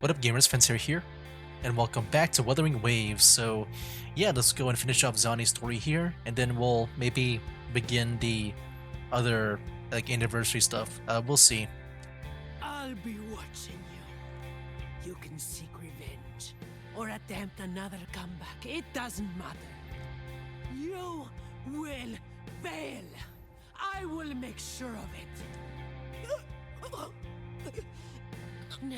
What up, gamers? Fencer here, and welcome back to Wuthering Waves. So, yeah, let's go and finish off Zani's story here, and then we'll maybe begin the other like anniversary stuff. We'll see. I'll be watching you. You can seek revenge or attempt another comeback. It doesn't matter. You will fail. I will make sure of it. Now,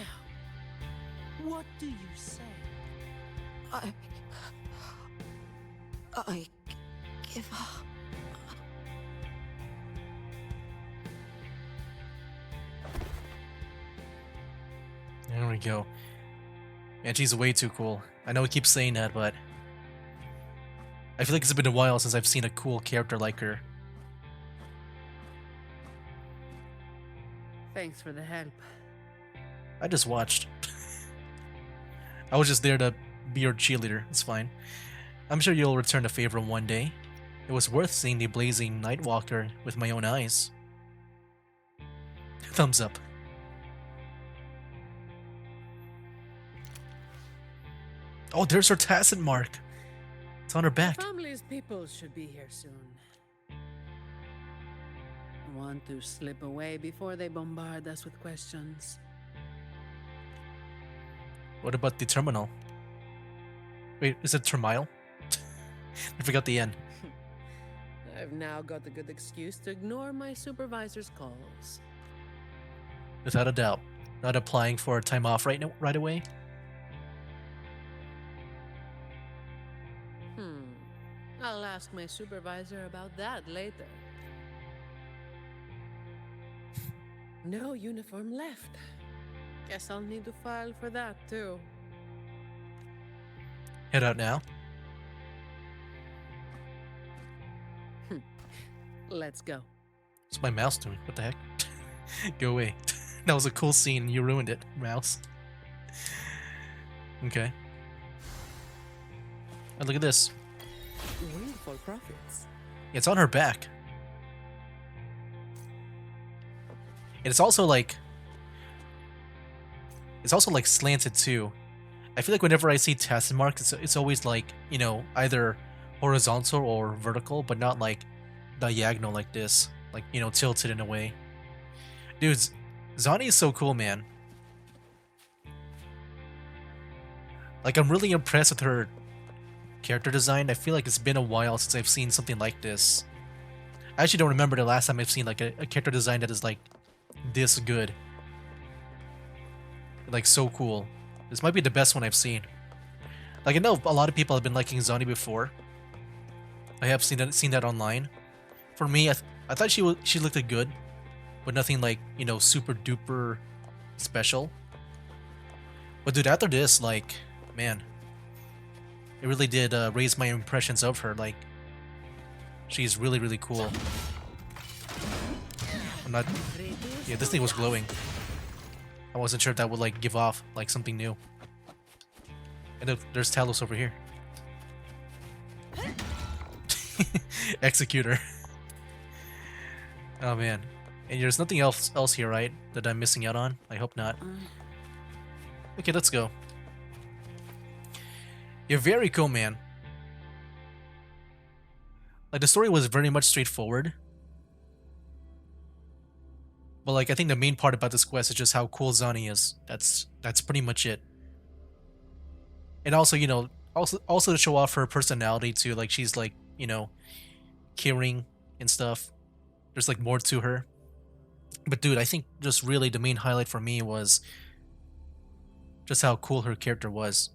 what do you say? I give up. There we go. And she's way too cool. I know we keep saying that, but I feel like it's been a while since I've seen a cool character like her. Thanks for the help. I just watched. I was just there to be your cheerleader. It's fine. I'm sure you'll return the favor one day. It was worth seeing the blazing Nightwalker with my own eyes. Thumbs up. Oh, there's her tacit mark. It's on her back. Family's people should be here soon. Want to slip away before they bombard us with questions. What about the terminal? Wait, is it terminal? I forgot the N. I've now got a good excuse to ignore my supervisor's calls. Without a doubt. Not applying for a time off right away? I'll ask my supervisor about that later. No uniform left. Guess I'll need to file for that too. Head out now. Let's go. What's my mouse doing? What the heck? Go away. That was a cool scene. You ruined it, mouse. Okay. And look at this. Wonderful profits. It's on her back. And it's also like slanted too. I feel like whenever I see tacit marks, it's always like, you know, either horizontal or vertical, but not like diagonal like this. Like, you know, tilted in a way. Dude, Zani is so cool, man. Like, I'm really impressed with her character design. I feel like it's been a while since I've seen something like this. I actually don't remember the last time I've seen like a character design that is like this good. Like, so cool. This might be the best one I've seen. Like, I know a lot of people have been liking Zani before. I have seen that online. For me, I thought she looked good, but nothing like, you know, super duper special. But dude, after this, like, man, it really did raise my impressions of her. Like, she's really, really cool. I'm not... Yeah, this thing was glowing. I wasn't sure if that would, like, give off, like, something new. And look, there's Talos over here. Executor. Oh, man. And there's nothing else here, right? That I'm missing out on? I hope not. Okay, let's go. You're very cool, man. Like, the story was very much straightforward. But, like, I think the main part about this quest is just how cool Zani is. That's pretty much it. And also, you know, also to show off her personality too. Like, she's like, you know, caring and stuff. There's like more to her. But dude, I think just really the main highlight for me was just how cool her character was.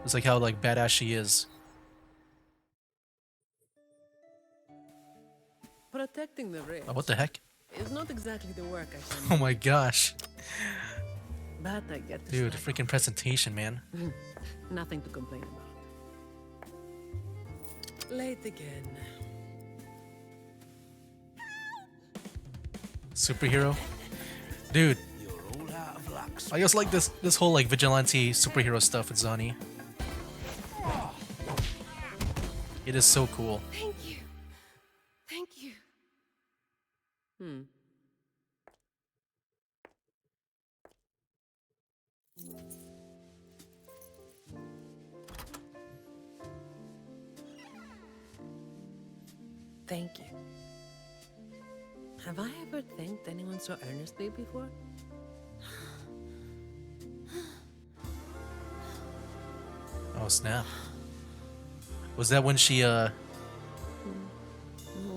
It's like how like badass she is. Protecting the rich Oh, what the heck? is not exactly the work I Oh can. my gosh. But I get to Dude, slack freaking presentation, man. off. Nothing to complain about. Late again. Superhero. Dude, I just like this whole like vigilante superhero stuff with Zani. It is so cool. Thank you. Thank you. Thank you. Have I ever thanked anyone so earnestly before? Oh snap! Was that What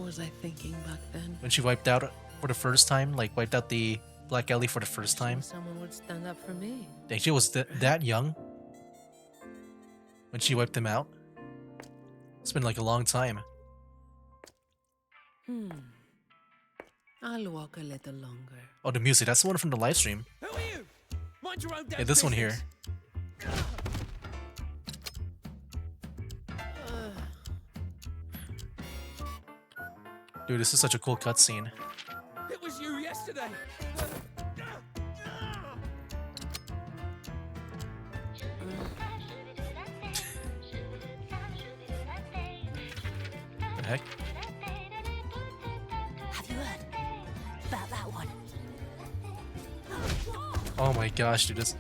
was I thinking back then? when she wiped out for the first time? Like wiped out the Black Alley for the first time? Someone would stand up for me. Dang, she was that young when she wiped them out. It's been like a long time. I'll walk a little longer. Oh, the music. That's the one from the live stream. Who are you? Mind your own Yeah, this one here. Dude, this is such a cool cutscene. It was you yesterday. The heck? Have you heard about that one? Oh my gosh, dude, this.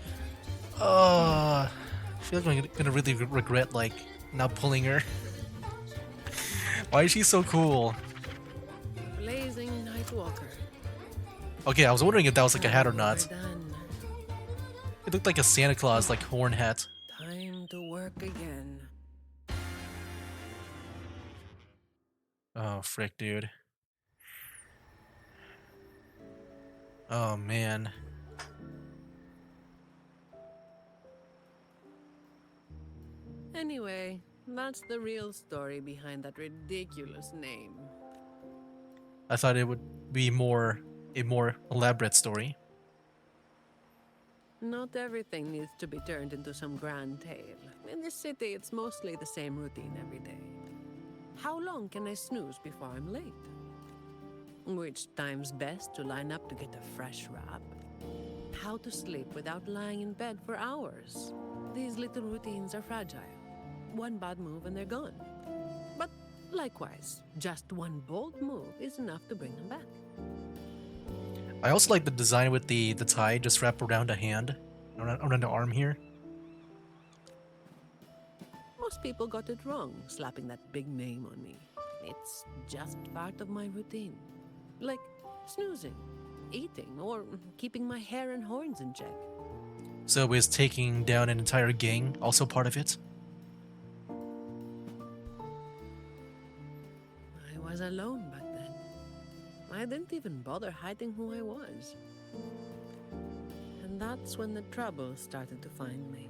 I feel like I'm gonna really regret like not pulling her. Why is she so cool? Blazing Nightwalker. Okay, I was wondering if that was like a hat or not. We're done. It looked like a Santa Claus like horn hat. Time to work again. Oh frick, dude. Oh man. Anyway, that's the real story behind that ridiculous name. I thought it would be a more elaborate story. Not everything needs to be turned into some grand tale. In this city, it's mostly the same routine every day. How long can I snooze before I'm late? Which time's best to line up to get a fresh wrap? How to sleep without lying in bed for hours? These little routines are fragile. One bad move and they're gone. But likewise, just one bold move is enough to bring them back. I also like the design with the tie just wrapped around a hand, around the arm here. Most people got it wrong, slapping that big name on me. It's just part of my routine. Like snoozing, eating, or keeping my hair and horns in check. So is taking down an entire gang also part of it? I was alone back then. I didn't even bother hiding who I was. And that's when the trouble started to find me.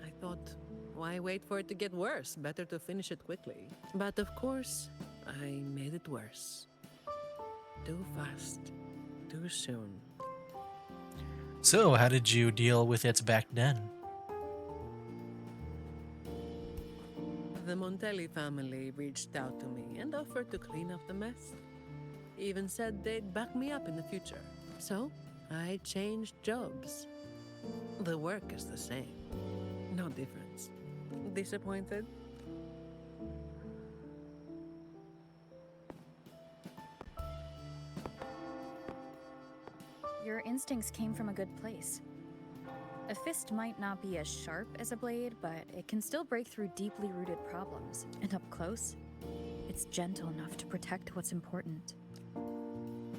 I thought, why wait for it to get worse? Better to finish it quickly. But of course, I made it worse. Too fast. Too soon. So how did you deal with it back then? The Montelli family reached out to me and offered to clean up the mess. Even said they'd back me up in the future. So, I changed jobs. The work is the same. No difference. Disappointed? Your instincts came from a good place. A fist might not be as sharp as a blade, but it can still break through deeply rooted problems. And up close, it's gentle enough to protect what's important.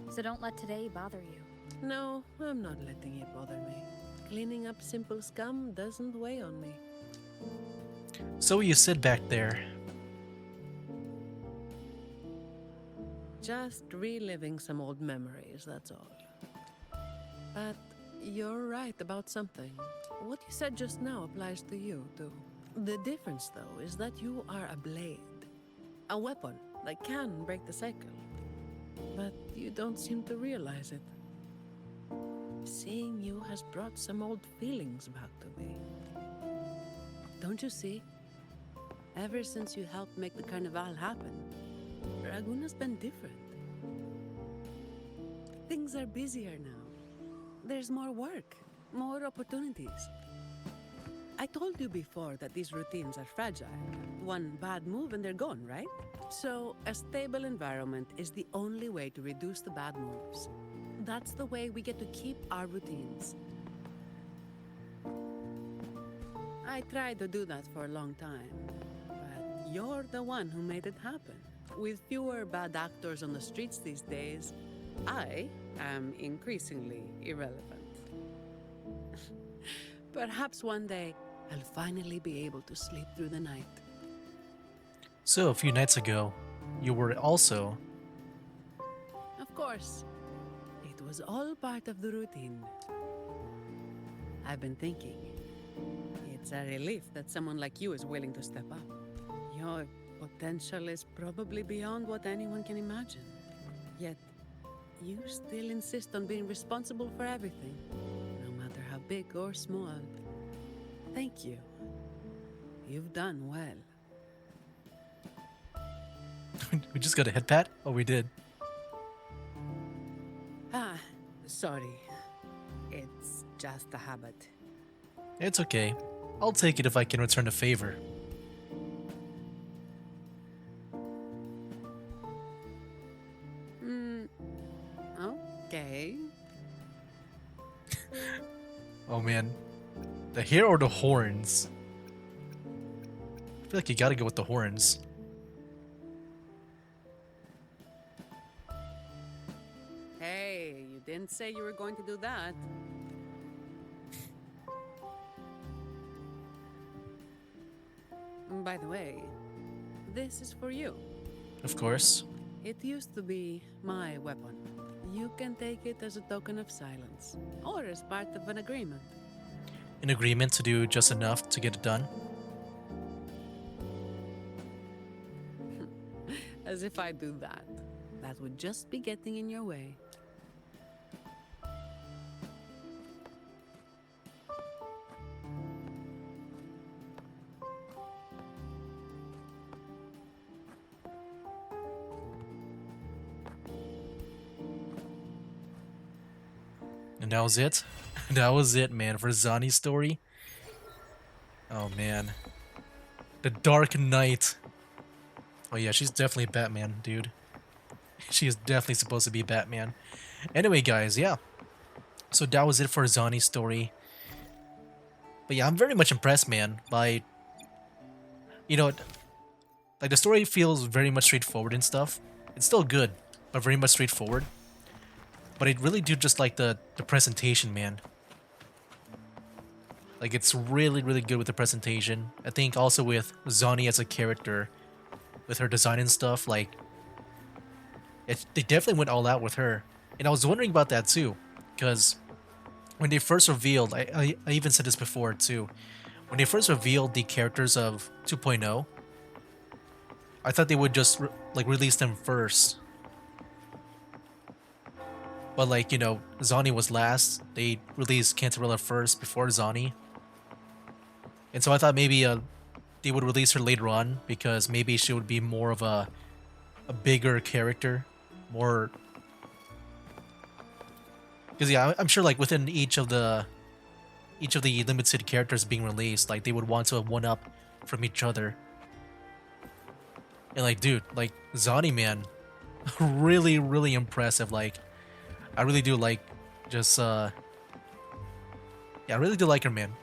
So don't let today bother you. No, I'm not letting it bother me. Cleaning up simple scum doesn't weigh on me. So you sit back there. Just reliving some old memories, that's all. But you're right about something. What you said just now applies to you, too. The difference, though, is that you are a blade. A weapon that can break the cycle. But you don't seem to realize it. Seeing you has brought some old feelings back to me. Don't you see? Ever since you helped make the carnival happen, Raguna's been different. Things are busier now. There's more work, more opportunities. I told you before that these routines are fragile. One bad move and they're gone, right? So, a stable environment is the only way to reduce the bad moves. That's the way we get to keep our routines. I tried to do that for a long time, but you're the one who made it happen. with fewer bad actors on the streets these days, I am increasingly irrelevant. Perhaps one day I'll finally be able to sleep through the night. So, a few nights ago, you were also. Of course, it was all part of the routine. I've been thinking, it's a relief that someone like you is willing to step up. Your potential is probably beyond what anyone can imagine. Yet, you still insist on being responsible for everything, no matter how big or small. Thank you. You've done well. We just got a head pat? Oh, we did. Ah, sorry. It's just a habit. It's okay. I'll take it if I can return the favor. Okay. Oh man. The hair or the horns? I feel like you gotta go with the horns. Hey, you didn't say you were going to do that. By the way, this is for you. Of course. It used to be my weapon. You can take it as a token of silence, or as part of an agreement. An agreement to do just enough to get it done. As if I do that. That would just be getting in your way. And that was it. That was it, man, for Zani's story. Oh man. The Dark Knight. Oh yeah, she's definitely Batman, dude. She is definitely supposed to be Batman. Anyway, guys, yeah. So that was it for Zani's story. But yeah, I'm very much impressed, man, by... You know, like the story feels very much straightforward and stuff. It's still good, but very much straightforward. But I really do just like the presentation, man. Like, it's really, really good with the presentation. I think also with Zani as a character, with her design and stuff, like, they definitely went all out with her. And I was wondering about that too, because when they first revealed, I even said this before too, when they first revealed the characters of 2.0, I thought they would just release them first. But like, you know, Zani was last. They released Cantarella first before Zani. And so I thought maybe they would release her later on because maybe she would be more of a bigger character, more. Because yeah, I'm sure like within each of the limited characters being released, like they would want to one up from each other. And like, dude, like Zani, man, really, really impressive. Like, I really do like just yeah, I really do like her, man.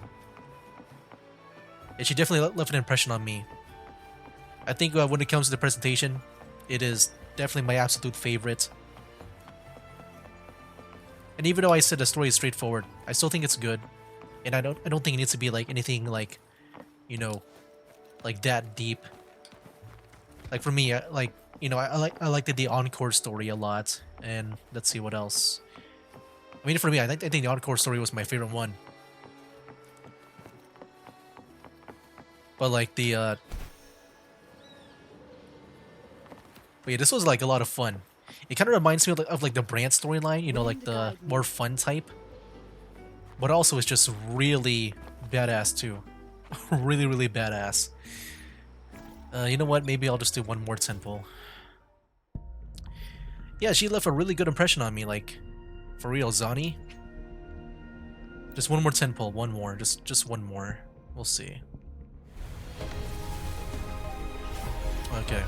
And she definitely left an impression on me. I think when it comes to the presentation, it is definitely my absolute favorite. And even though I said the story is straightforward, I still think it's good. And I don't think it needs to be like anything like, you know, like that deep. Like for me, like, you know, I liked the Encore story a lot. And let's see what else. I mean, for me, I think the Encore story was my favorite one. But like the but yeah, this was like a lot of fun. It kind of reminds me of like the Brand storyline, you know, like the more fun type. But also it's just really badass too. Really, really badass. You know what? Maybe I'll just do one more temple. Yeah, she left a really good impression on me, like, for real, Zani. Just one more temple, one more, just one more. We'll see. Okay.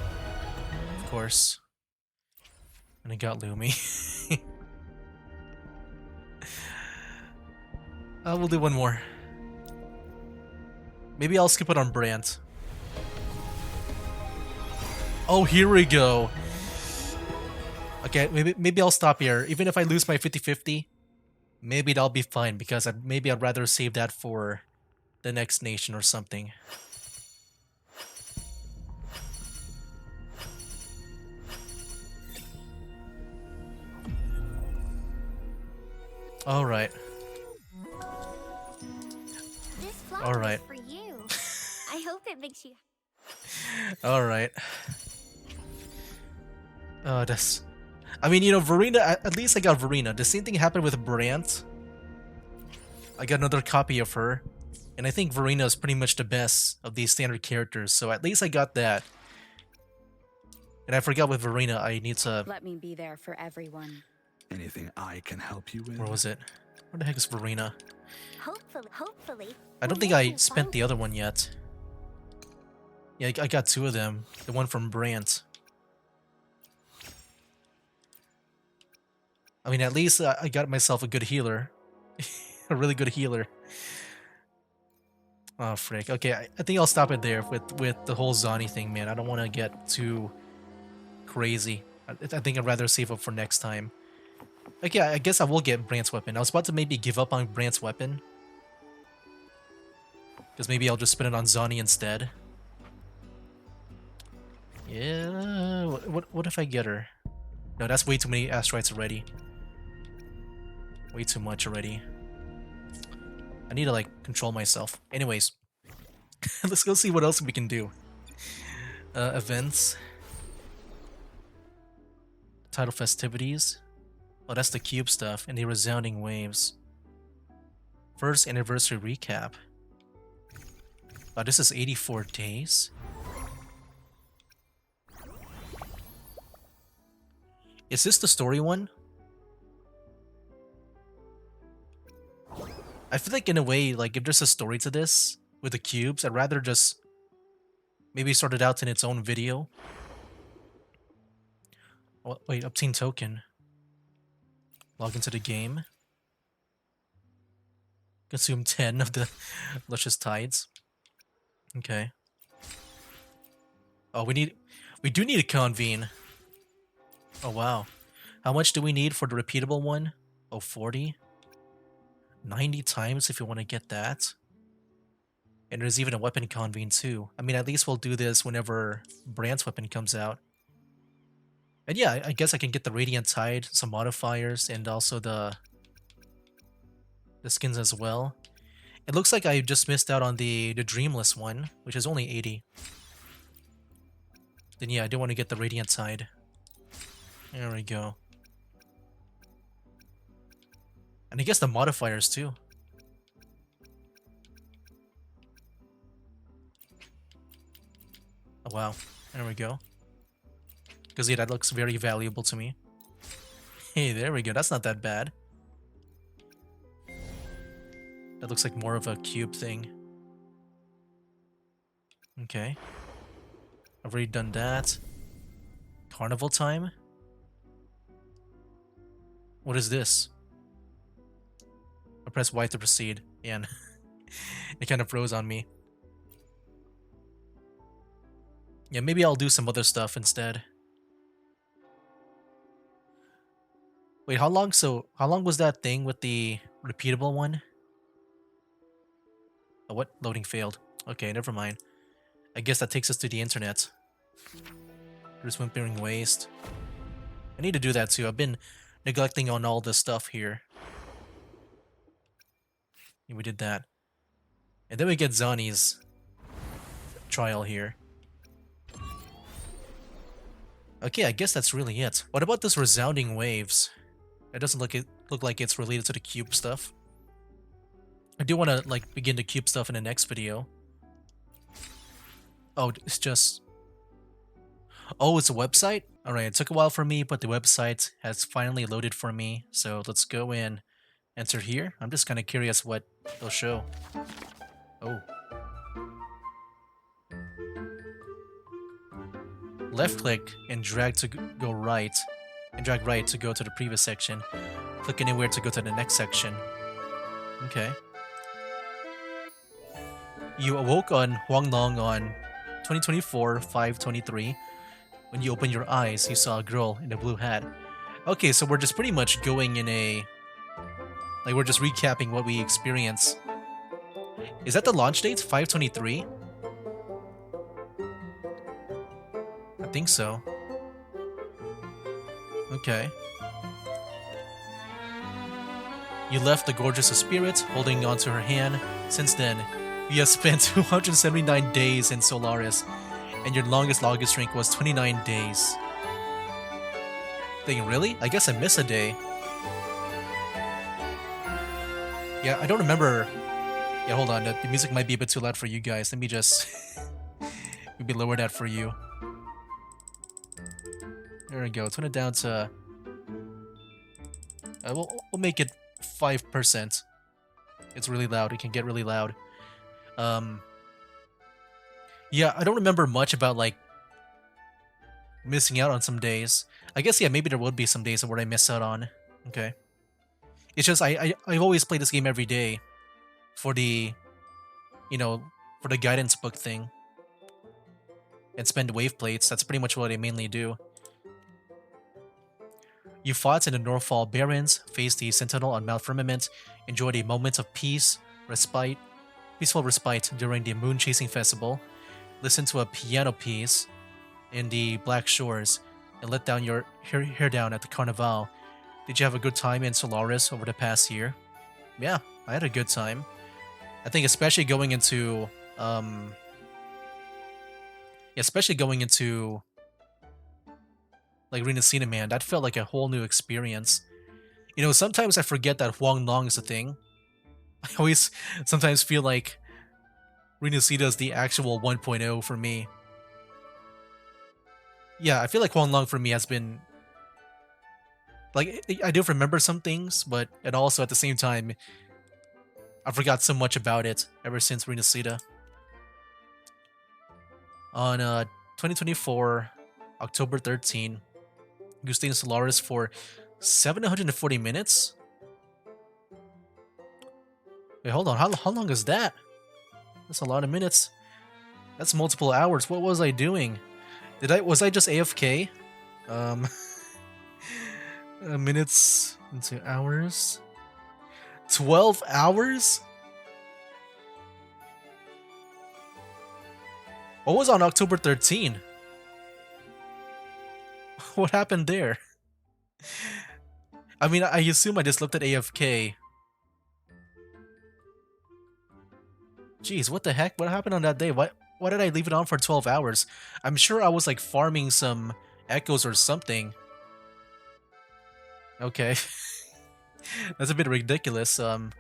Of course. And I got Lumi. We'll do one more. Maybe I'll skip it on Brant. Oh, here we go. Okay, maybe I'll stop here. Even if I lose my 50-50, maybe that'll be fine because maybe I'd rather save that for the next nation or something. All right. This flower All right. is for you. I hope it makes you. All right. That's. I mean, you know, Verena. At least I got Verena. The same thing happened with Brant. I got another copy of her, and I think Verena is pretty much the best of these standard characters. So at least I got that. And I forgot with Verena, I need to. Let me be there for everyone. Anything I can help you with? Where was it? Where the heck is Verena? Hopefully. I don't we'll think make I you spent find the other one yet. Yeah, I got two of them. The one from Brant. I mean, at least I got myself a good healer. A really good healer. Oh, frick. Okay, I think I'll stop it there with the whole Zani thing, man. I don't want to get too crazy. I think I'd rather save up for next time. Okay, I guess I will get Brant's weapon. I was about to maybe give up on Brant's weapon. Because maybe I'll just spin it on Zani instead. Yeah, what if I get her? No, that's way too many asteroids already. Way too much already. I need to, like, control myself. Anyways, let's go see what else we can do. Events. Title festivities. Oh, that's the cube stuff. And the resounding waves. First anniversary recap. Oh, this is 84 days. Is this the story one? I feel like in a way, like if there's a story to this with the cubes, I'd rather just maybe sort it out in its own video. Oh, wait, obtain token. Log into the game. Consume 10 of the luscious tides. Okay. Oh, we do need a convene. Oh, wow. How much do we need for the repeatable one? Oh, 40? 90 times if you want to get that. And there's even a weapon convene too. I mean, at least we'll do this whenever Brant's weapon comes out. And yeah, I guess I can get the Radiant Tide, some modifiers, and also the skins as well. It looks like I just missed out on the Dreamless one, which is only 80. Then yeah, I do want to get the Radiant Tide. There we go. And I guess the modifiers too. Oh wow, there we go. Because yeah, that looks very valuable to me. Hey, there we go, that's not that bad. That looks like more of a cube thing. Okay. I've already done that. Carnival time? What is this? I press Y to proceed, and it kind of froze on me. Yeah, maybe I'll do some other stuff instead. Wait, how long was that thing with the repeatable one? Oh, what? Loading failed. Okay, never mind. I guess that takes us to the internet. There's Whimpering Waste. I need to do that too. I've been neglecting on all this stuff here. And we did that. And then we get Zani's trial here. Okay, I guess that's really it. What about this Resounding Waves? It doesn't look like it's related to the cube stuff. I do want to like begin the cube stuff in the next video. Oh, it's just... Oh, it's a website? Alright, it took a while for me, but the website has finally loaded for me. So let's go in, enter here. I'm just kind of curious what they'll show. Oh. Left click and drag to go right, and drag right to go to the previous section. Click anywhere to go to the next section. Okay. You awoke on Huanglong on 2024-5/23. When you opened your eyes, you saw a girl in a blue hat. Okay, so we're just pretty much going in a... Like, we're just recapping what we experienced. Is that the launch date? 5/23? I think so. Okay. You left the gorgeous of spirits, holding onto her hand. Since then, you have spent 279 days in Solaris, and your longest login streak was 29 days. Dang, really? I guess I missed a day. Yeah, I don't remember. Yeah, hold on. The music might be a bit too loud for you guys. Let me just maybe lower that for you. There we go. Turn it down to... we'll make it 5%. It's really loud. It can get really loud. Yeah, I don't remember much about, like, missing out on some days. I guess, yeah, maybe there would be some days where I miss out on. Okay. It's just, I've always played this game every day for the, you know, for the guidance book thing. And spend wave plates. That's pretty much what I mainly do. You fought in the Northfall Barrens, faced the Sentinel on Mount Firmament, enjoyed a moment of peaceful respite during the Moon Chasing Festival, listened to a piano piece in the Black Shores, and let down your hair down at the Carnival. Did you have a good time in Solaris over the past year? Yeah, I had a good time. I think especially going into like Reminiscing, man, that felt like a whole new experience. You know, sometimes I forget that Huang Long is a thing. I always sometimes feel like Reminiscing is the actual 1.0 for me. Yeah, I feel like Huang Long for me has been... Like, I do remember some things, but it also, at the same time, I forgot so much about it ever since Reminiscing. On 2024, October 13, you stayed in Solaris for 740 minutes? Wait, hold on. How long is that? That's a lot of minutes. That's multiple hours. What was I doing? Was I just AFK? Minutes into hours. 12 hours? What was on October 13? What happened there? I mean, I assume I just looked at AFK. Jeez, what the heck? What happened on that day? Why did I leave it on for 12 hours? I'm sure I was like farming some echoes or something. Okay. That's a bit ridiculous. Oh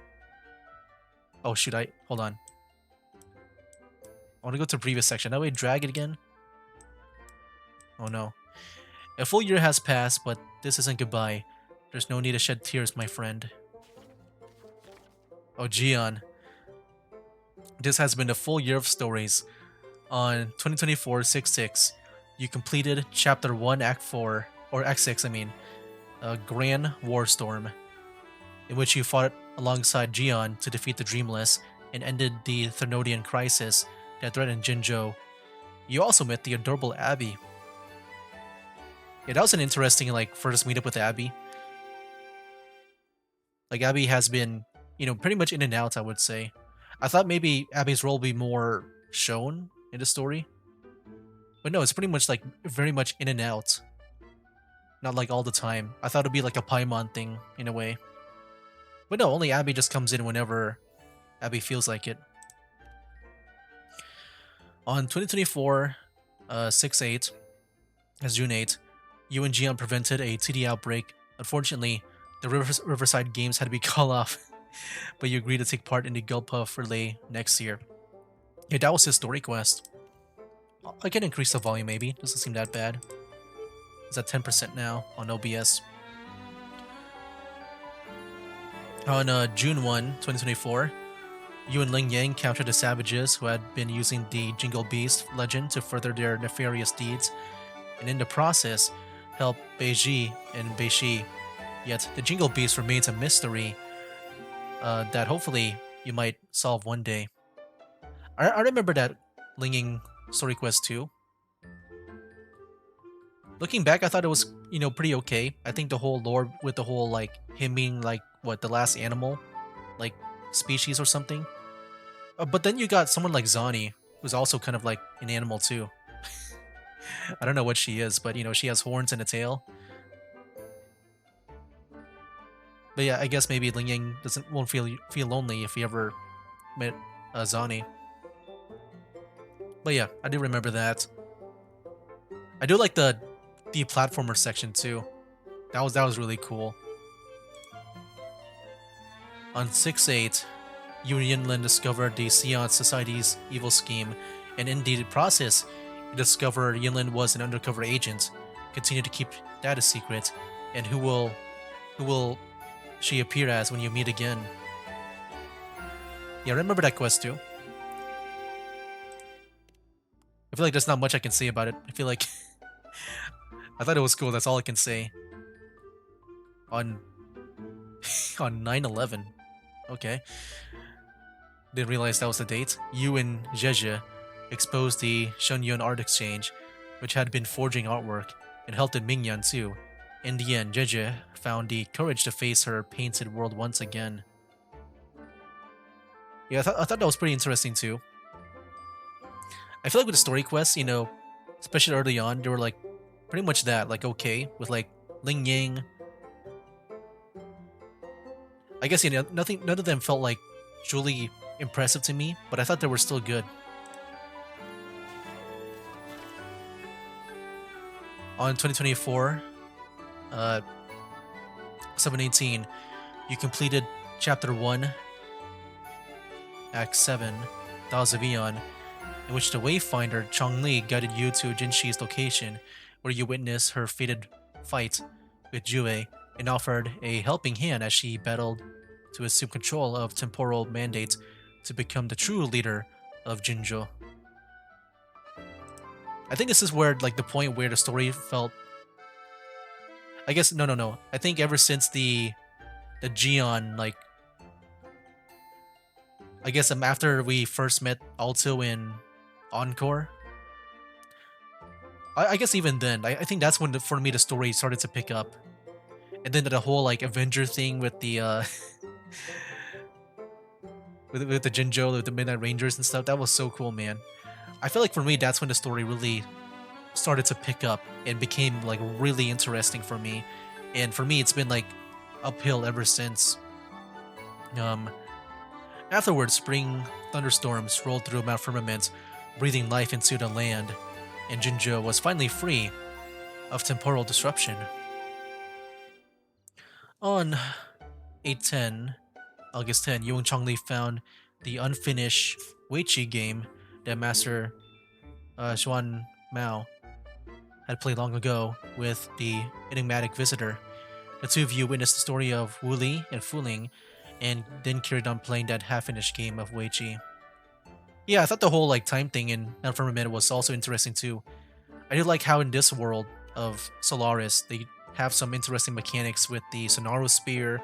shoot, hold on. I want to go to the previous section. That way drag it again. Oh no. A full year has passed, but this isn't goodbye. There's no need to shed tears, my friend. Oh, Gion. This has been a full year of stories. On 2024-6-6, you completed Chapter 1, Act 4, or Act 6, I mean, Grand Warstorm, in which you fought alongside Gion to defeat the Dreamless and ended the Thermodian crisis that threatened Jinzhou. You also met the adorable Abby. Yeah, that was an interesting, like, first meetup with Abby. Like, Abby has been, you know, pretty much in and out, I would say. I thought maybe Abby's role would be more shown in the story. But no, it's pretty much, like, very much in and out. Not, like, all the time. I thought it'd be, like, a Paimon thing, in a way. But no, only Abby just comes in whenever Abby feels like it. On 2024, 6-8, as June 8, you and Gion prevented a TD outbreak. Unfortunately, the Riverside Games had to be called off, but you agreed to take part in the Gulpuff Relay next year. Yeah, that was his story quest. I can increase the volume maybe, doesn't seem that bad. It's at 10% now on OBS. On June 1, 2024, you and Ling Yang captured the savages who had been using the Jingle Beast legend to further their nefarious deeds, and in the process, helped Beiji and Beishi. Yet, the Jingle Beast remains a mystery that hopefully you might solve one day. I remember that Ling Yang story quest too. Looking back, I thought it was, pretty okay. I think the whole lore with the whole like him being like what the last animal, like species or something. But then you got someone like Zani, who's also kind of like an animal too. I don't know what she is, but she has horns and a tail. But yeah, I guess maybe Ling Yang won't feel lonely if he ever met Zani. But yeah, I do remember that. I do like the platformer section too. That was really cool. On 6-8, Yu and Yinlin discovered the Sion Society's evil scheme, and in the process, you discover Yinlin was an undercover agent. Continue to keep that a secret, and who will she appear as when you meet again? Yeah, I remember that quest too. I feel like there's not much I can say about it. I feel like I thought it was cool. That's all I can say. On 9/11. Okay. Didn't realize that was the date. Yu and Zhezhe exposed the Shenyun art exchange, which had been forging artwork, and helped in Mingyan too. In the end, Zhezhe found the courage to face her painted world once again. Yeah, I thought that was pretty interesting too. I feel like with the story quests, especially early on, they were like pretty much that, like okay, with like Ling Yang. I guess none of them felt like truly impressive to me, but I thought they were still good. On 2024, 7/18, you completed Chapter 1, Act 7, Daws of Eon, in which the Wayfinder Chongli guided you to Jinshi's location, where you witnessed her fated fight with Jue and offered a helping hand as she battled to assume control of temporal mandate to become the true leader of Jinzhou. I think this is where like the point where the story felt. I guess no. I think ever since the Gion, like, I guess after we first met Alto in Encore. I guess even then, I think that's when for me the story started to pick up, and then the whole like Avenger thing with the with the Jinzhou, with the Midnight Rangers and stuff. That was so cool, man. I feel like for me that's when the story really started to pick up and became like really interesting for me, and for me it's been like uphill ever since. Afterwards, spring thunderstorms rolled through Mount Firmament, breathing life into the land, and Jinzhou was finally free of temporal disruption. On 8/10, August 10, Yu and Chongli found the unfinished Weiqi game that Master Xuan Mao had played long ago with the enigmatic visitor. The two of you witnessed the story of Wu Li and Fu Ling, and then carried on playing that half-finished game of Weiqi. Yeah, I thought the whole like time thing in Mount Firmament was also interesting too. I do like how in this world of Solaris they have some interesting mechanics with the Sonaru Spear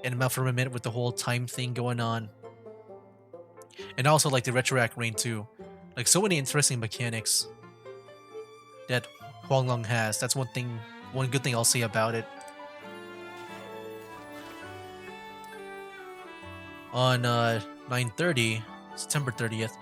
and Mount Firmament with the whole time thing going on. And also like the Retroact Rain too. Like so many interesting mechanics that Huanglong has. That's one good thing I'll say about it. On 9/30, September 30th,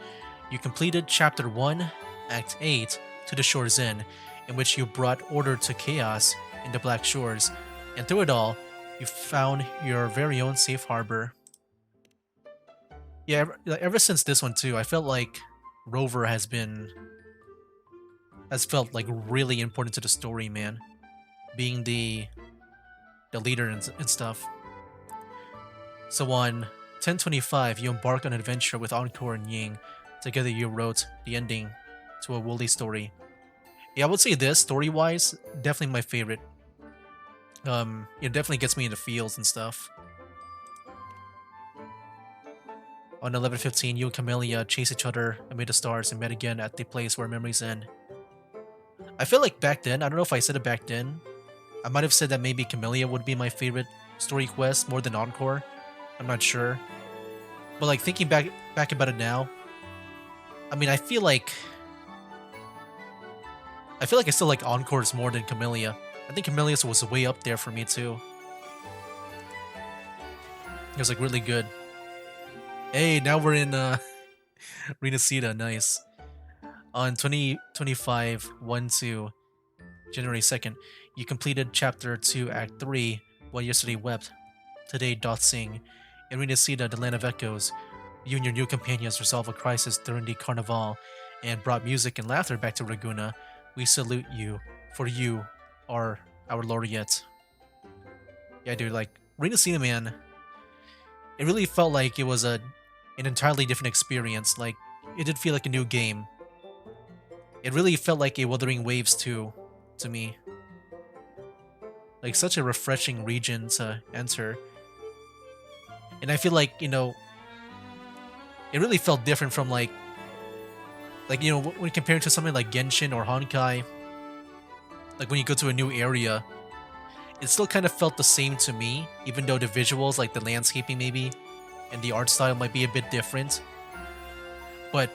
you completed Chapter 1, Act 8 to the Shores Inn, in which you brought order to chaos in the Black Shores, and through it all, you found your very own safe harbor. Yeah, ever since this one too, I felt like Rover has felt like really important to the story, man. Being the leader and stuff. So on 10/25, you embark on an adventure with Encore and Ying. Together you wrote the ending to a Wooly story. Yeah, I would say this, story-wise, definitely my favorite. It definitely gets me in the feels and stuff. On 11/15, you and Camellia chase each other amid the stars and met again at the place where memories end. I feel like back then, I don't know if I said it back then, I might have said that maybe Camellia would be my favorite story quest more than Encore. I'm not sure. But like thinking back about it now, I mean, I feel like I feel like I still like Encores more than Camellia. I think Camellia's was way up there for me too. It was like really good. Hey, now we're in Renacida, nice. On 2025 1-2, January 2nd, you completed Chapter 2, Act 3, What Yesterday Wept, Today Doth Sing. In Renacida, the Land of Echoes, you and your new companions resolve a crisis during the Carnival and brought music and laughter back to Raguna. We salute you, for you are our laureate. Yeah, dude, like, Renacida, man, it really felt like it was an entirely different experience. Like, it did feel like a new game. It really felt like a Wuthering Waves 2 to me. Like, such a refreshing region to enter. And I feel like, you know, it really felt different from like, you know, when compared to something like Genshin or Honkai, like when you go to a new area, it still kind of felt the same to me, even though the visuals, like the landscaping maybe, and the art style might be a bit different. But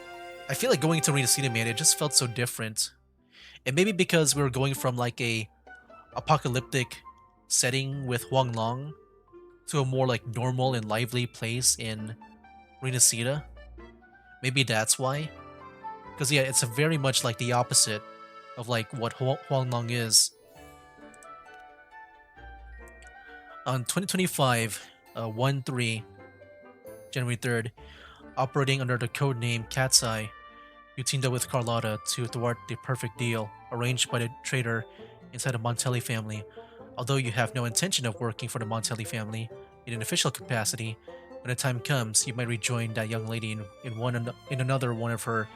I feel like going to Renacida, man, it just felt so different. And maybe because we were going from like a apocalyptic setting with Huanglong to a more like normal and lively place in Renacida. Maybe that's why. Because yeah, it's a very much like the opposite of like what Huanglong is. On 2025, 1-3, January 3rd, operating under the codename Cat's Eye, you teamed up with Carlotta to thwart the perfect deal arranged by the traitor inside the Montelli family. Although you have no intention of working for the Montelli family in an official capacity, when the time comes, you might rejoin that young lady in another one of her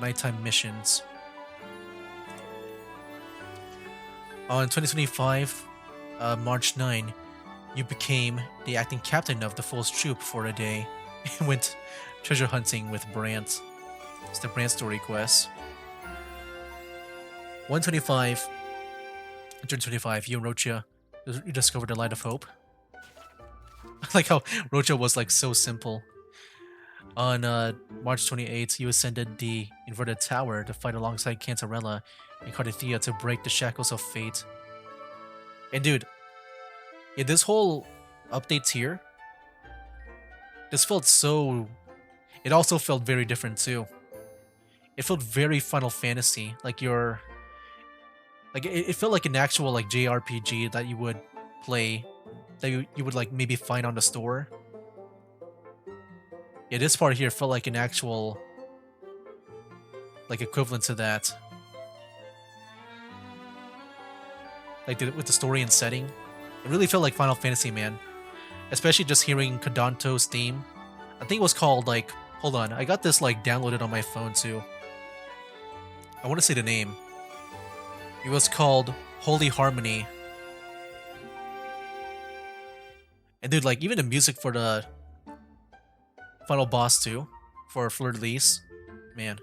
nighttime missions. On 2025, March 9, you became the acting captain of the Fool's Troop for a day and went treasure hunting with Brant. It's the Brant story quest. 125, 125, you and Rocha, you discovered the light of hope. I like how Rocha was like so simple. On March 28th, you ascended the inverted tower to fight alongside Cantarella and Cardathea to break the shackles of fate. And dude, yeah, this whole update here, this felt so... It also felt very different too. It felt very Final Fantasy, like you're... Like, it felt like an actual like JRPG that you would play, that you would like maybe find on the store. Yeah, this part here felt like an actual, like, equivalent to that. Like, with the story and setting. It really felt like Final Fantasy, man. Especially just hearing Kodanto's theme. I think it was called, like... Hold on, I got this, like, downloaded on my phone, too. I want to say the name. It was called Holy Harmony. And dude, like, even the music for the final boss too, for Fleur de Lis, man.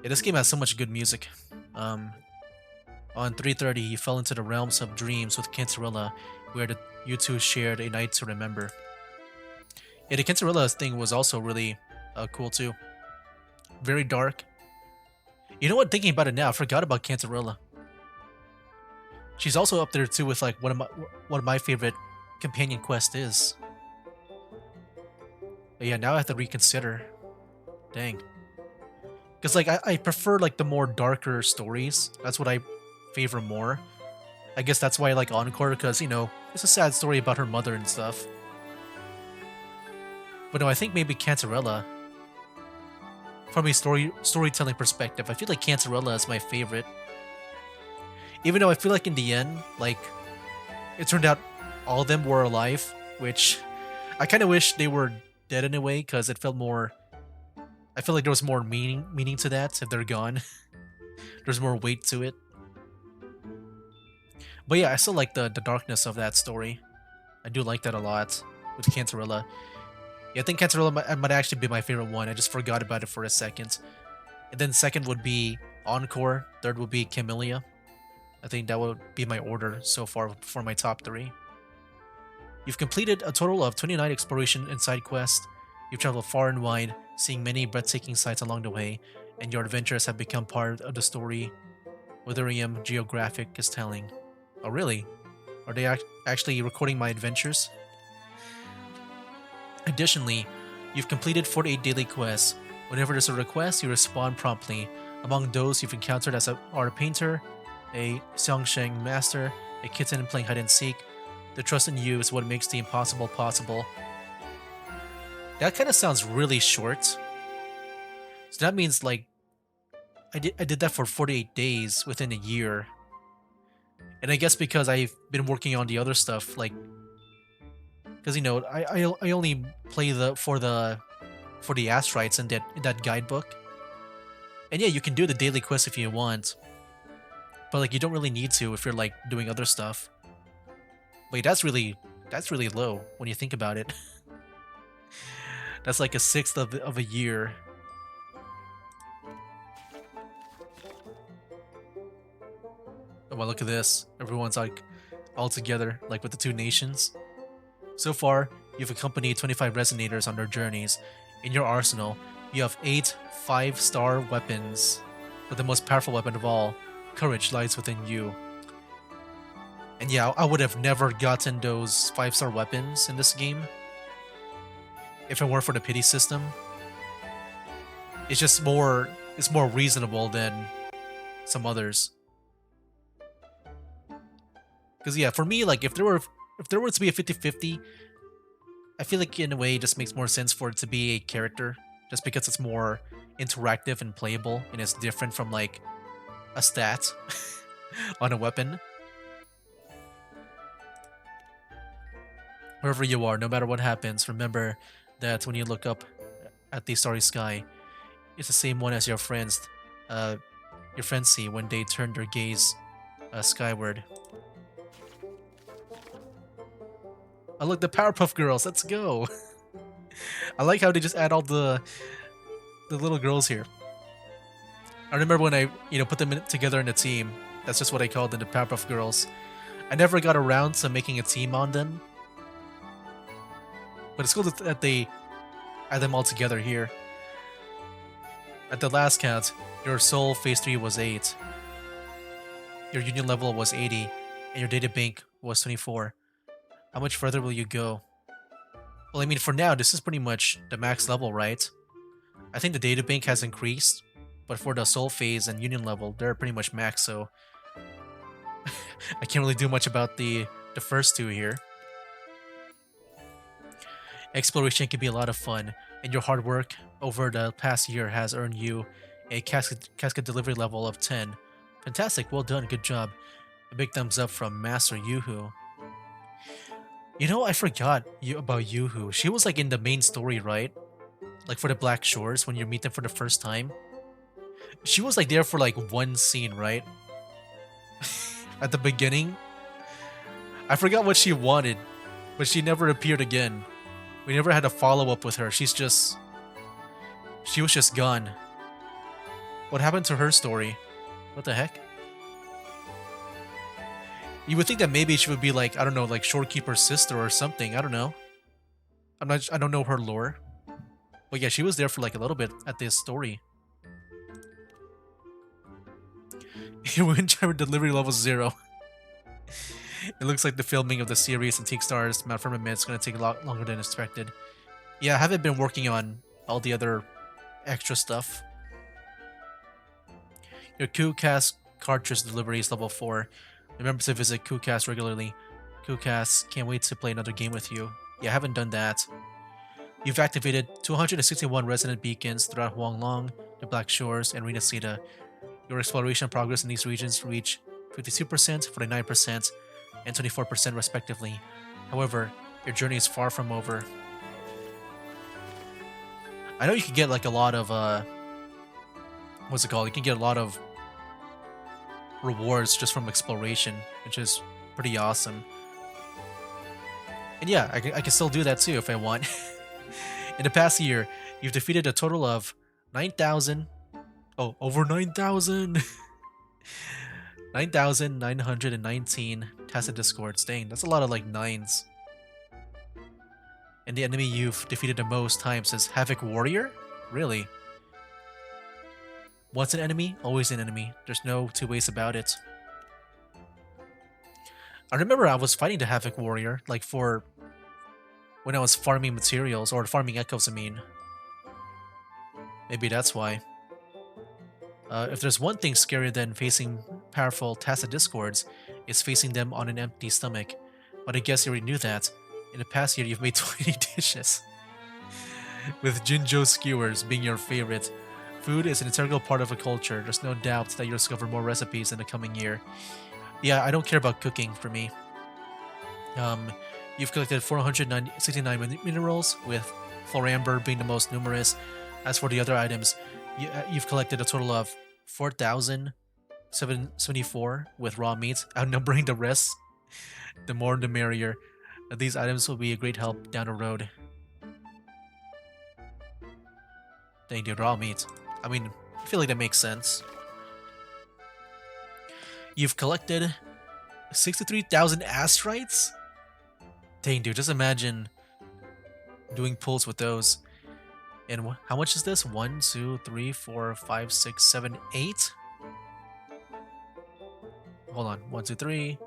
Yeah, this game has so much good music. On 3:30, you fell into the realms of dreams with Cantarella, where you two shared a night to remember. Yeah, the Cantarella thing was also really cool too. Very dark. You know what? Thinking about it now, I forgot about Cantarella. She's also up there too with like one of my favorite companion quests is. But yeah, now I have to reconsider. Dang. Because like I prefer like the more darker stories. That's what I favor more. I guess that's why I like Encore, because you know it's a sad story about her mother and stuff. But no, I think maybe Cantarella. From a storytelling perspective, I feel like Cantarella is my favorite. Even though I feel like in the end, like, it turned out all of them were alive, which I kind of wish they were dead in a way, because it felt more... I feel like there was more meaning to that if they're gone. There's more weight to it. But yeah, I still like the darkness of that story. I do like that a lot with Cantarella. Yeah, I think Cantarella might actually be my favorite one. I just forgot about it for a second. And then second would be Encore. Third would be Camellia. I think that would be my order so far for my top 3. You've completed a total of 29 exploration and side quests. You've traveled far and wide, seeing many breathtaking sights along the way, and your adventures have become part of the story Wuthering Geographic is telling. Oh, really? Are they actually recording my adventures? Additionally, you've completed 48 daily quests. Whenever there's a request, you respond promptly. Among those you've encountered are a painter, a Xiangsheng master, a kitten playing hide and seek. The trust in you is what makes the impossible possible. That kind of sounds really short. So that means like I did that for 48 days within a year. And I guess because I've been working on the other stuff, like, because you know I only play for the astrites in that guidebook. And yeah, you can do the daily quest if you want, but like you don't really need to if you're like doing other stuff. Wait, that's really low when you think about it. That's like a sixth of a year. Oh well, look at this. Everyone's like all together, like with the two nations. So far, you've accompanied 25 resonators on their journeys. In your arsenal, you have 8 5-star weapons, but the most powerful weapon of all, courage, lies within you. And yeah, I would have never gotten those 5-star weapons in this game if it weren't for the pity system. It's just more reasonable than some others. Because yeah, for me, like if there were to be a 50-50, I feel like in a way it just makes more sense for it to be a character, just because it's more interactive and playable, and it's different from like a stat on a weapon. Wherever you are, no matter what happens, remember that when you look up at the starry sky, it's the same one as your friends see when they turn their gaze skyward. Oh look, the Powerpuff Girls, let's go! I like how they just add all the little girls here. I remember when I put them together in a team. That's just what I called them, the Powerpuff Girls. I never got around to making a team on them, but it's cool that they add them all together here. At the last count, your soul phase 3 was 8. Your union level was 80, and your data bank was 24. How much further will you go? Well, I mean, for now, this is pretty much the max level, right? I think the data bank has increased, but for the soul phase and union level, they're pretty much max, so I can't really do much about the first two here. Exploration can be a lot of fun, and your hard work over the past year has earned you a casket delivery level of 10. Fantastic, well done, good job. A big thumbs up from Master Yoo-hoo. You know, I forgot about Yoo-hoo. She was like in the main story, right? Like for the Black Shores, when you meet them for the first time. She was like there for like one scene, right? At the beginning. I forgot what she wanted, but she never appeared again. We never had a follow-up with her. She was just gone. What happened to her story? What the heck? You would think that maybe she would be like, I don't know, like Shorekeeper's sister or something. I don't know. I don't know her lore. But yeah, she was there for like a little bit at this story. Wind Chime delivery level 0. It looks like the filming of the series Antique Stars Mount Firmament is going to take a lot longer than expected. Yeah, I haven't been working on all the other extra stuff. Your KooCast cartridge delivery is level 4. Remember to visit KooCast regularly. KooCast, can't wait to play another game with you. Yeah, I haven't done that. You've activated 261 resident beacons throughout Huanglong, the Black Shores, and Renacida. Your exploration progress in these regions reach 52%, 49%, and 24% respectively. However, your journey is far from over. I know you can get like a lot of what's it called? You can get a lot of rewards just from exploration, which is pretty awesome. And yeah, I can still do that too if I want. In the past year, you've defeated a total of 9,000. Oh, over 9,000! 9,919 Tacit Discords. Dang, that's a lot of like 9s. And the enemy you've defeated the most times is Havoc Warrior? Really? Once an enemy, always an enemy. There's no two ways about it. I remember I was fighting the Havoc Warrior, like for when I was farming materials, or farming echoes, I mean. Maybe that's why. If there's one thing scarier than facing powerful Tacit Discords, it's facing them on an empty stomach. But I guess you already knew that. In the past year, you've made 20 dishes. With Jinjo skewers being your favorite. Food is an integral part of a culture. There's no doubt that you'll discover more recipes in the coming year. Yeah, I don't care about cooking for me. You've collected 469 minerals, with Floramber being the most numerous. As for the other items, you've collected a total of 4,774 with raw meat, outnumbering the rest. The more the merrier. These items will be a great help down the road. Dang, dude, raw meat. I mean, I feel like that makes sense. You've collected 63,000 astrites? Dang, dude, just imagine doing pulls with those. And how much is this? 1, 2, 3, 4, 5, 6, 7, 8? Hold on. 1, 2, 3.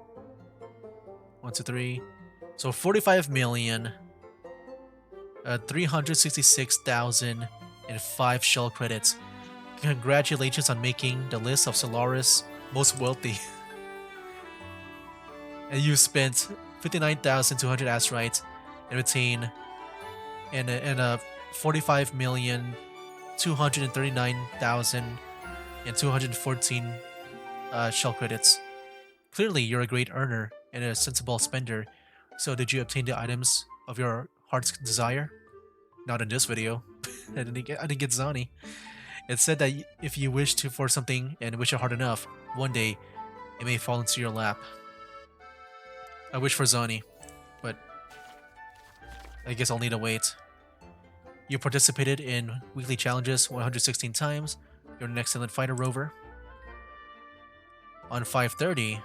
1, 2, 3. So 45 million. 366,005 shell credits. Congratulations on making the list of Solaris most wealthy. And you spent 59,200 astrites and retain and 45,239,214 shell credits. Clearly, you're a great earner and a sensible spender. So, did you obtain the items of your heart's desire? Not in this video. I didn't get Zani. It said that if you wish for something and wish it hard enough, one day it may fall into your lap. I wish for Zani, but I guess I'll need to wait. You participated in weekly challenges 116 times. You're an excellent fighter, Rover. On 5:30,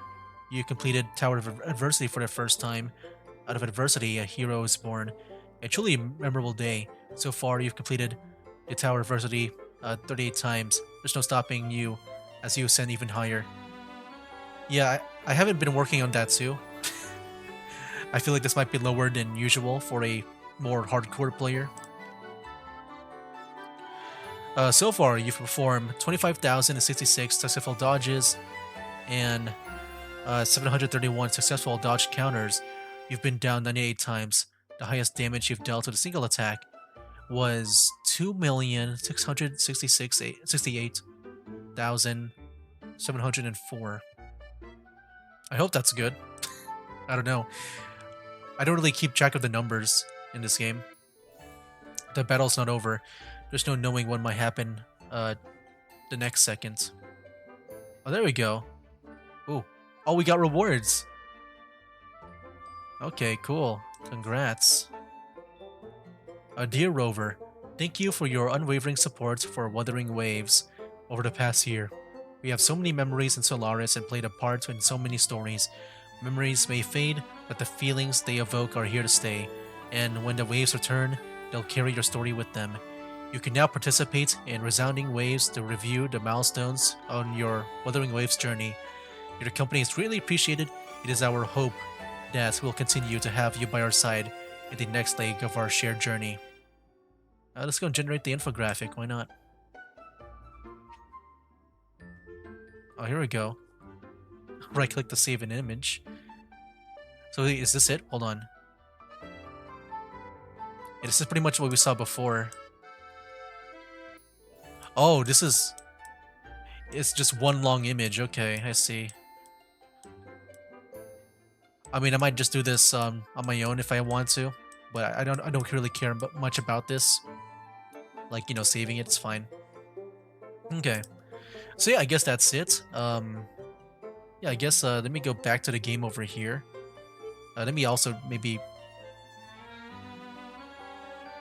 you completed Tower of Adversity for the first time. Out of adversity, a hero is born. A truly memorable day. So far, you've completed the Tower of Adversity 38 times. There's no stopping you as you ascend even higher. Yeah, I haven't been working on that too. I feel like this might be lower than usual for a more hardcore player. So far, you've performed 25,066 successful dodges and 731 successful dodge counters. You've been down 98 times. The highest damage you've dealt with a single attack was 2,668,704. I hope that's good. I don't know. I don't really keep track of the numbers in this game. The battle's not over. There's no knowing what might happen the next second. Oh, there we go. Ooh. Oh, we got rewards. Okay, cool. Congrats. Dear Rover, thank you for your unwavering support for Wuthering Waves over the past year. We have so many memories in Solaris and played a part in so many stories. Memories may fade, but the feelings they evoke are here to stay. And when the waves return, they'll carry your story with them. You can now participate in Resounding Waves to review the milestones on your Wuthering Waves journey. Your company is greatly appreciated. It is our hope that we'll continue to have you by our side in the next leg of our shared journey. Let's go and generate the infographic, why not? Oh, here we go. Right click to save an image. So is this it? Hold on. Yeah, this is pretty much what we saw before. Oh, this is... It's just one long image. Okay, I see. I mean, I might just do this on my own if I want to, but I don't really care much about this. Like, you know, saving it's fine. Okay. So yeah, I guess that's it. Yeah, I guess let me go back to the game over here. Let me also maybe...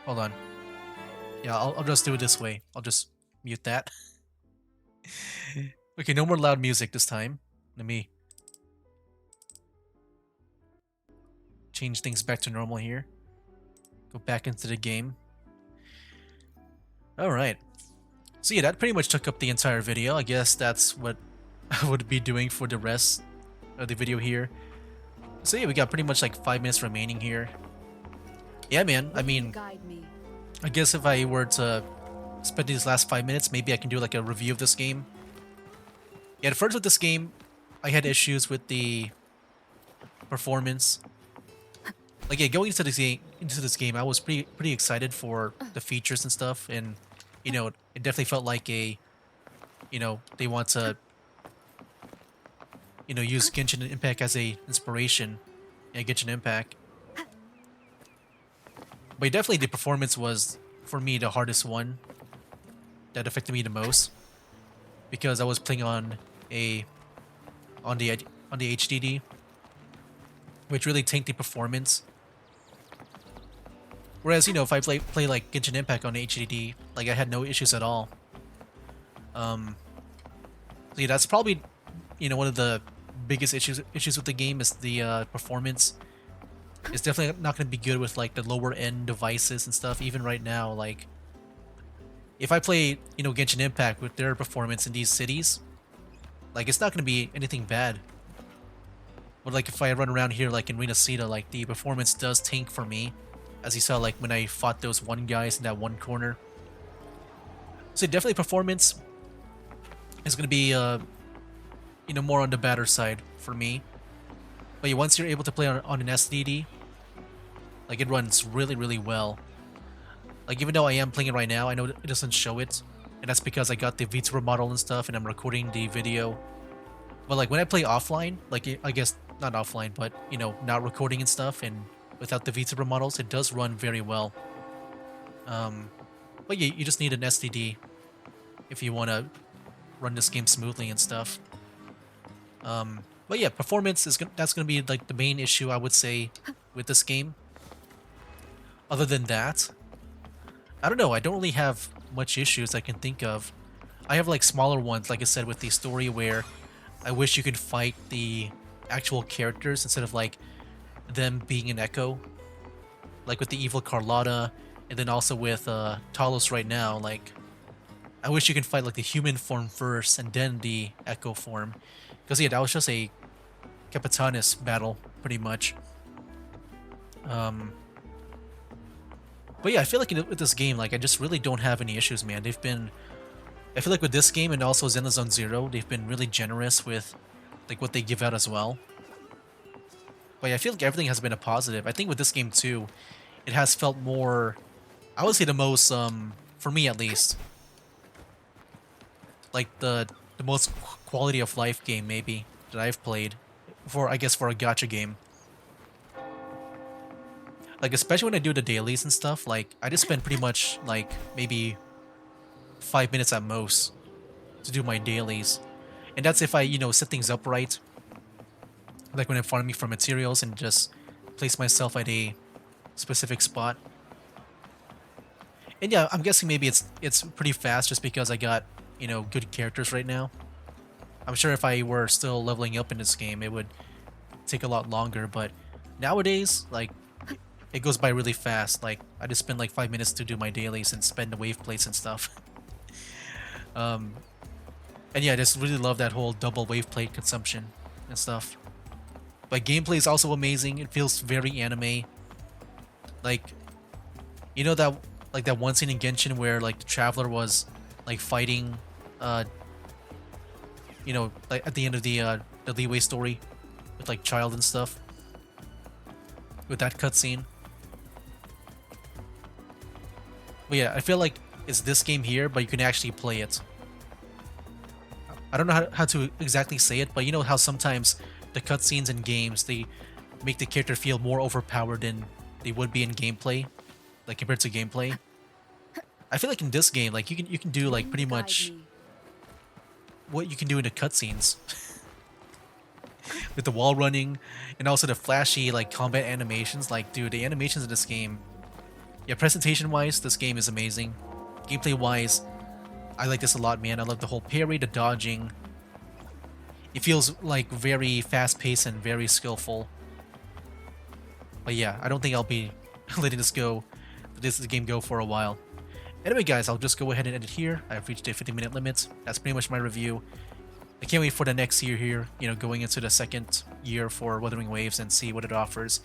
Hold on. Yeah, I'll just do it this way. I'll just mute that. Okay, no more loud music this time. Let me change things back to normal here. Go back into the game. Alright. So yeah, that pretty much took up the entire video. I guess that's what I would be doing for the rest of the video here. So yeah, we got pretty much like 5 minutes remaining here. Yeah, man. I mean, Guide me. I guess if I were to spend these last 5 minutes, maybe I can do like a review of this game. Yeah, at first with this game, I had issues with the performance. Like yeah, going into this game, I was pretty excited for the features and stuff, and you know, it definitely felt like a, you know, they want to, you know, use Genshin Impact as a inspiration, and Genshin Impact. But definitely the performance was, for me, the hardest one that affected me the most, because I was playing on the HDD, which really tanked the performance. Whereas, you know, if I play like Genshin Impact on the HDD, like I had no issues at all. So yeah, that's probably, you know, one of the biggest issues with the game is the performance. It's definitely not going to be good with like the lower end devices and stuff. Even right now, like if I play, you know, Genshin Impact with their performance in these cities, like it's not going to be anything bad. But like if I run around here like in Reminiscing, like the performance does tank for me, as you saw like when I fought those one guys in that one corner. So definitely performance is going to be you know, more on the better side for me. But yeah, once you're able to play on an SDD, like it runs really well. Like even though I am playing it right now, I know it doesn't show it, and that's because I got the VTuber model and stuff, and I'm recording the video. But like when I play offline, like I guess not offline, but you know, not recording and stuff, and without the VTuber models, it does run very well. But yeah, you just need an SDD if you want to run this game smoothly and stuff. But yeah, performance that's gonna be like the main issue I would say with this game. Other than that, I don't know. I don't really have much issues I can think of. I have like smaller ones, like I said, with the story where I wish you could fight the actual characters instead of like them being an echo. Like with the evil Carlotta, and then also with Talos right now. Like I wish you could fight like the human form first and then the echo form. Because yeah, that was just a Capitanis battle, pretty much. But yeah, I feel like with this game, like I just really don't have any issues, man. I feel like with this game and also Zone Zero, they've been really generous with like what they give out as well. But yeah, I feel like everything has been a positive. I think with this game too, it has felt more, I would say the most, for me at least, like the most quality of life game maybe that I've played for, I guess, for a gacha game. Like especially when I do the dailies and stuff, like I just spend pretty much like maybe 5 minutes at most to do my dailies. And that's if I, you know, set things up right. Like when I'm farming for materials and just place myself at a specific spot. And yeah, I'm guessing maybe it's pretty fast just because I got, you know, good characters right now. I'm sure if I were still leveling up in this game, it would take a lot longer, but nowadays, like, it goes by really fast. Like, I just spend like 5 minutes to do my dailies and spend the wave plates and stuff. And yeah, I just really love that whole double wave plate consumption and stuff. But gameplay is also amazing. It feels very anime. Like, you know that, like that one scene in Genshin where like the Traveler was like fighting, you know, like at the end of the Leeway story with like Child and stuff. With that cutscene. But yeah, I feel like it's this game here, but you can actually play it. I don't know how to exactly say it, but you know how sometimes the cutscenes in games, they make the character feel more overpowered than they would be in gameplay, like compared to gameplay. I feel like in this game, like you can do like pretty much what you can do in the cutscenes. With the wall running and also the flashy like combat animations. Like, dude, the animations in this game, yeah, presentation wise, this game is amazing. Gameplay wise, I like this a lot, man. I love the whole parry, the dodging. It feels like very fast paced and very skillful. But yeah, I don't think I'll be letting this game go for a while. Anyway, guys, I'll just go ahead and end it here. I've reached a 50-minute limit. That's pretty much my review. I can't wait for the next year here, you know, going into the second year for Wuthering Waves and see what it offers.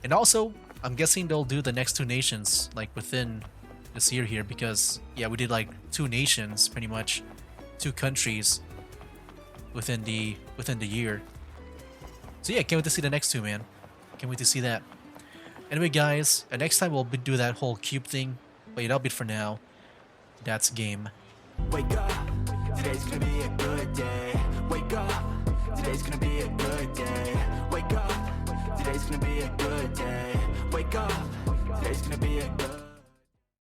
And also, I'm guessing they'll do the next 2 nations, like, within this year here, because, yeah, we did, like, 2 nations, pretty much, 2 countries within the year. So yeah, can't wait to see the next 2, man. Can't wait to see that. Anyway, guys, next time we'll do that whole cube thing. But yeah, that'll be it for now. That's game. Wake up, today's gonna be a good day. Wake up, today's gonna be a good day. Wake up, today's gonna be a good day. Wake up, today's gonna be a good